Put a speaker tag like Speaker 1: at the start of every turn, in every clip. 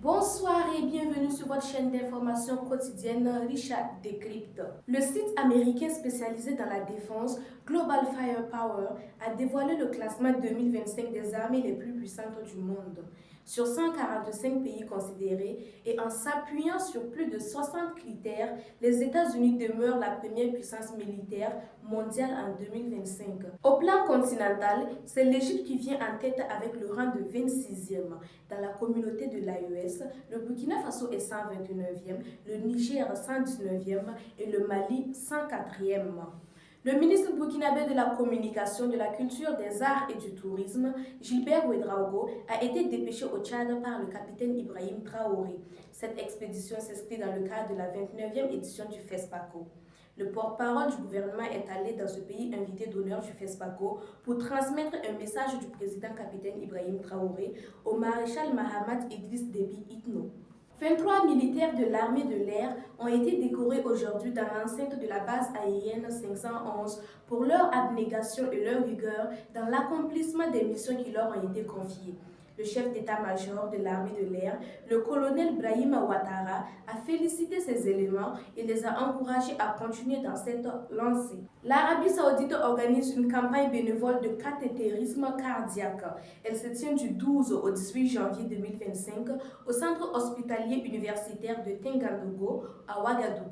Speaker 1: Bonsoir et bienvenue sur votre chaîne d'information quotidienne Richard Décrypte. Le site américain spécialisé dans la défense Global Firepower a dévoilé le classement 2025 des armées les plus puissantes du monde. Sur 145 pays considérés et en s'appuyant sur plus de 60 critères, les États-Unis demeurent la première puissance militaire mondiale en 2025. Au plan continental, c'est l'Égypte qui vient en tête avec le rang de 26e. Dans la communauté de l'AES, le Burkina Faso est 129e, le Niger 119e et le Mali 104e. Le ministre burkinabé de la Communication, de la Culture, des Arts et du Tourisme, Gilbert Ouedraogo, a été dépêché au Tchad par le capitaine Ibrahim Traoré. Cette expédition s'inscrit dans le cadre de la 29e édition du FESPACO. Le porte-parole du gouvernement est allé dans ce pays invité d'honneur du FESPACO pour transmettre un message du président capitaine Ibrahim Traoré au maréchal Mahamat Idriss Déby Itno. 23 militaires de l'armée de l'air ont été décorés aujourd'hui dans l'enceinte de la base aérienne 511 pour leur abnégation et leur rigueur dans l'accomplissement des missions qui leur ont été confiées. Le chef d'état-major de l'armée de l'air, le colonel Brahima Ouattara, a félicité ces éléments et les a encouragés à continuer dans cette lancée. L'Arabie saoudite organise une campagne bénévole de cathétérisme cardiaque. Elle se tient du 12 au 18 janvier 2025 au centre hospitalier universitaire de Tengandogo à Ouagadougou.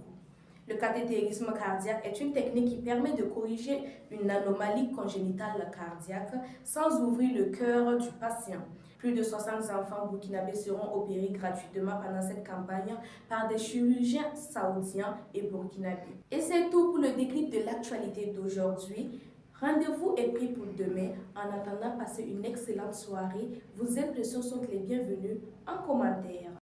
Speaker 1: Le cathétérisme cardiaque est une technique qui permet de corriger une anomalie congénitale cardiaque sans ouvrir le cœur du patient. Plus de 60 enfants burkinabés seront opérés gratuitement pendant cette campagne par des chirurgiens saoudiens et burkinabés. Et c'est tout pour le décrypte de l'actualité d'aujourd'hui. Rendez-vous est pris pour demain. En attendant, passez une excellente soirée. Vos impressions sont les bienvenues en commentaire.